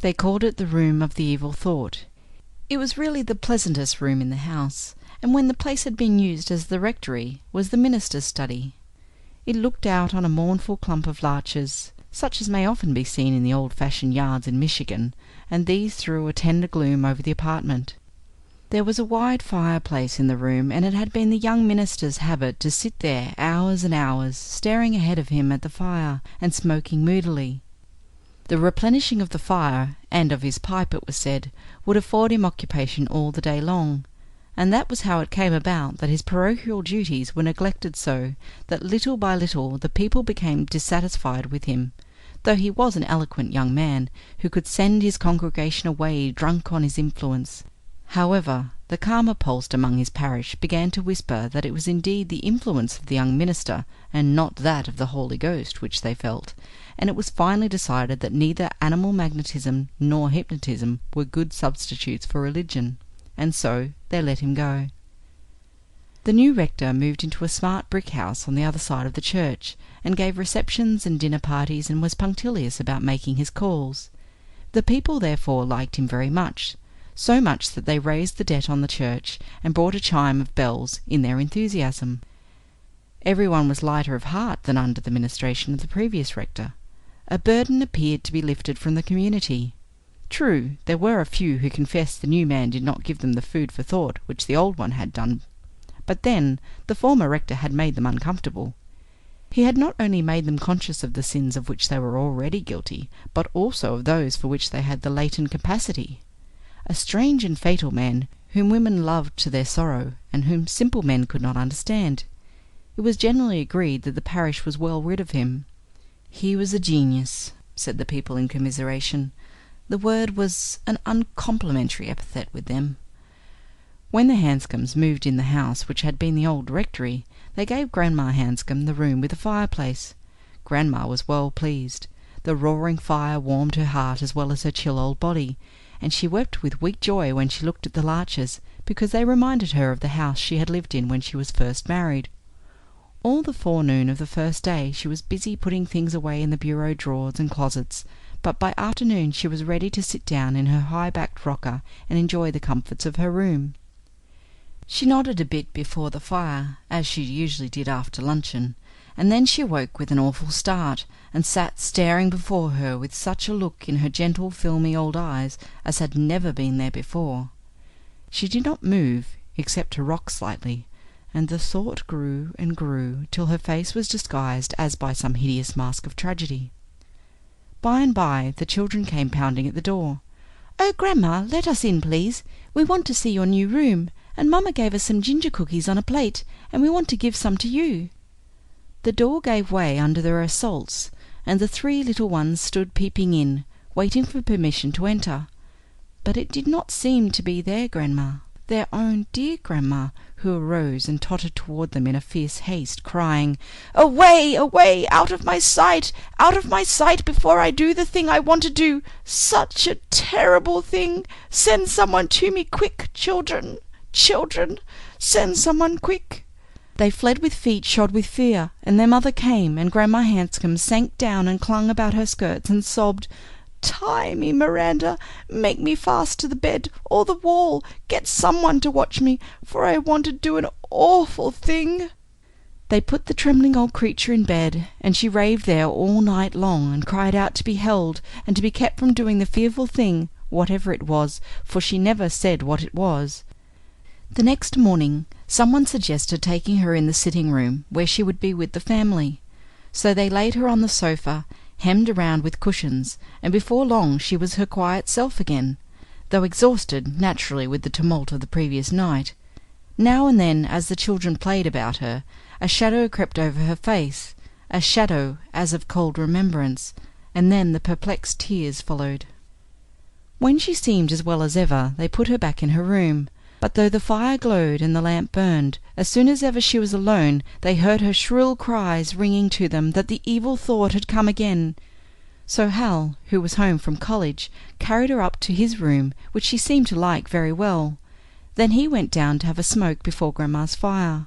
They called it the room of the evil thought. It was really the pleasantest room in the house, and when the place had been used as the rectory, was the minister's study. It looked out on a mournful clump of larches, such as may often be seen in the old-fashioned yards in Michigan, and these threw a tender gloom over the apartment. There was a wide fireplace in the room, and it had been the young minister's habit to sit there hours and hours, staring ahead of him at the fire, and smoking moodily. The replenishing of the fire, and of his pipe, it was said, would afford him occupation all the day long, and that was how it came about that his parochial duties were neglected so that little by little the people became dissatisfied with him, though he was an eloquent young man, who could send his congregation away drunk on his influence. However, the calmer pulsed among his parish began to whisper that it was indeed the influence of the young minister, and not that of the Holy Ghost, which they felt, and it was finally decided that neither animal magnetism nor hypnotism were good substitutes for religion, and so they let him go. The new rector moved into a smart brick house on the other side of the church, and gave receptions and dinner parties, and was punctilious about making his calls. The people therefore liked him very much, so much that they raised the debt on the church, and brought a chime of bells in their enthusiasm. Everyone was lighter of heart than under the ministration of the previous rector. A burden appeared to be lifted from the community. True, there were a few who confessed the new man did not give them the food for thought which the old one had done, but then the former rector had made them uncomfortable. He had not only made them conscious of the sins of which they were already guilty, but also of those for which they had the latent capacity. A strange and fatal man, whom women loved to their sorrow, and whom simple men could not understand. It was generally agreed that the parish was well rid of him. He was a genius, said the people in commiseration. The word was an uncomplimentary epithet with them. When the Hanscombs moved in the house which had been the old rectory, they gave Grandma Hanscomb the room with the fireplace. Grandma was well pleased. The roaring fire warmed her heart as well as her chill old body, and she wept with weak joy when she looked at the larches, because they reminded her of the house she had lived in when she was first married. All the forenoon of the first day she was busy putting things away in the bureau drawers and closets, but by afternoon she was ready to sit down in her high-backed rocker and enjoy the comforts of her room. She nodded a bit before the fire, as she usually did after luncheon, and then she awoke with an awful start, and sat staring before her with such a look in her gentle filmy old eyes as had never been there before. She did not move, except to rock slightly, and the thought grew and grew till her face was disguised as by some hideous mask of tragedy. By and by the children came pounding at the door. "Oh, Grandma, let us in, please. We want to see your new room, and Mamma gave us some ginger cookies on a plate, and we want to give some to you." The door gave way under their assaults, and the three little ones stood peeping in, waiting for permission to enter. But it did not seem to be their grandma, their own dear grandma, who arose and tottered toward them in a fierce haste, crying, "Away, away, out of my sight before I do the thing I want to do! Such a terrible thing! Send someone to me, quick, children, children, send someone quick!" They fled with feet shod with fear, and their mother came, and Grandma Hanscom sank down and clung about her skirts and sobbed, "Tie me, Miranda, make me fast to the bed or the wall, get someone to watch me, for I want to do an awful thing." They put the trembling old creature in bed, and she raved there all night long, and cried out to be held, and to be kept from doing the fearful thing, whatever it was, for she never said what it was. The next morning someone suggested taking her in the sitting-room, where she would be with the family. So they laid her on the sofa, hemmed around with cushions, and before long she was her quiet self again, though exhausted naturally with the tumult of the previous night. Now and then, as the children played about her, a shadow crept over her face, a shadow as of cold remembrance, and then the perplexed tears followed. When she seemed as well as ever, they put her back in her room. But though the fire glowed and the lamp burned, as soon as ever she was alone they heard her shrill cries ringing to them that the evil thought had come again. So Hal, who was home from college, carried her up to his room, which she seemed to like very well. Then he went down to have a smoke before Grandma's fire.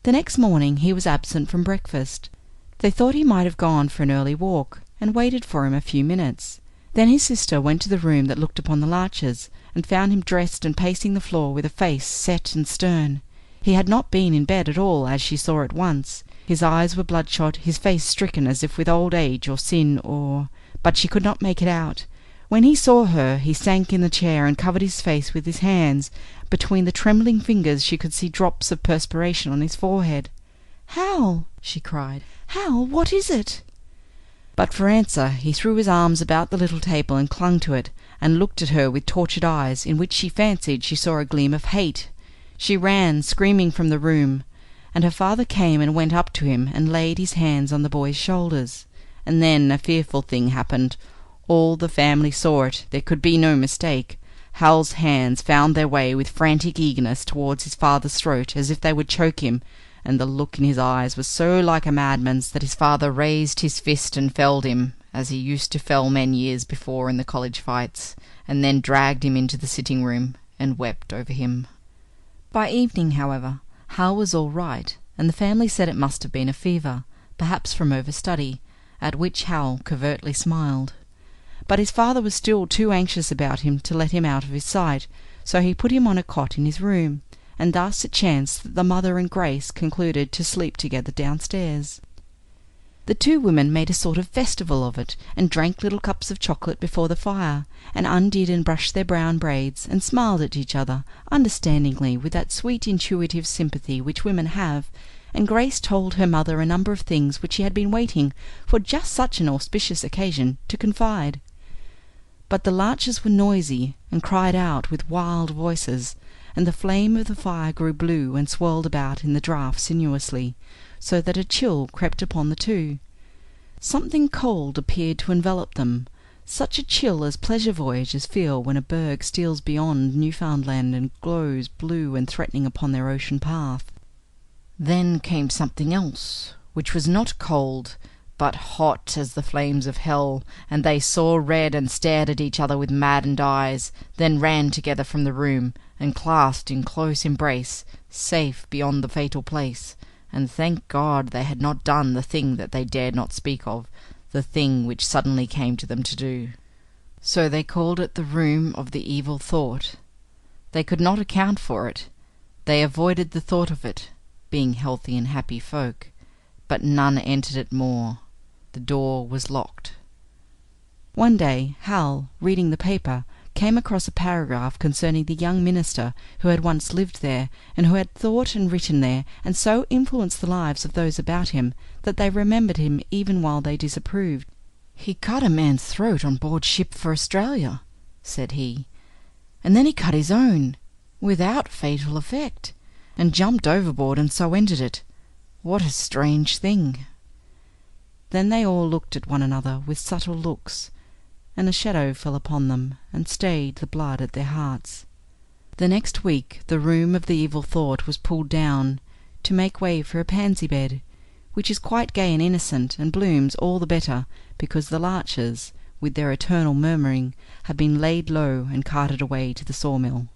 The next morning he was absent from breakfast. They thought he might have gone for an early walk, and waited for him a few minutes. Then his sister went to the room that looked upon the larches, and found him dressed and pacing the floor with a face set and stern. He had not been in bed at all, as she saw at once. His eyes were bloodshot, his face stricken as if with old age or sin but she could not make it out. When he saw her he sank in the chair and covered his face with his hands. Between the trembling fingers she could see drops of perspiration on his forehead. "Hal!" she cried. "Hal, what is it?" But for answer he threw his arms about the little table and clung to it, and looked at her with tortured eyes, in which she fancied she saw a gleam of hate. She ran, screaming, from the room, and her father came and went up to him and laid his hands on the boy's shoulders. And then a fearful thing happened. All the family saw it. There could be no mistake. Hal's hands found their way with frantic eagerness towards his father's throat, as if they would choke him, and the look in his eyes was so like a madman's that his father raised his fist and felled him, as he used to fell men years before in the college fights, and then dragged him into the sitting-room and wept over him. By evening, however, Hal was all right, and the family said it must have been a fever, perhaps from overstudy, at which Hal covertly smiled. But his father was still too anxious about him to let him out of his sight, so he put him on a cot in his room, and thus it chanced that the mother and Grace concluded to sleep together downstairs. The two women made a sort of festival of it, and drank little cups of chocolate before the fire, and undid and brushed their brown braids, and smiled at each other, understandingly, with that sweet intuitive sympathy which women have, and Grace told her mother a number of things which she had been waiting for just such an auspicious occasion to confide. But the larches were noisy, and cried out with wild voices, and the flame of the fire grew blue and swirled about in the draught sinuously, so that a chill crept upon the two. Something cold appeared to envelop them, such a chill as pleasure voyagers feel when a berg steals beyond Newfoundland and glows blue and threatening upon their ocean path. Then came something else, which was not cold, but hot as the flames of hell, and they saw red and stared at each other with maddened eyes, then ran together from the room, and clasped in close embrace, safe beyond the fatal place, and thank God they had not done the thing that they dared not speak of, the thing which suddenly came to them to do. So they called it the room of the evil thought. They could not account for it. They avoided the thought of it, being healthy and happy folk, but none entered it more. The door was locked. One day Hal, reading the paper, came across a paragraph concerning the young minister who had once lived there, and who had thought and written there, and so influenced the lives of those about him that they remembered him even while they disapproved. "He cut a man's throat on board ship for Australia," said he, "and then he cut his own, without fatal effect, and jumped overboard and so ended it. What a strange thing!" Then they all looked at one another with subtle looks, and a shadow fell upon them and stayed the blood at their hearts. The next week the room of the evil thought was pulled down, to make way for a pansy bed, which is quite gay and innocent, and blooms all the better because the larches, with their eternal murmuring, have been laid low and carted away to the sawmill.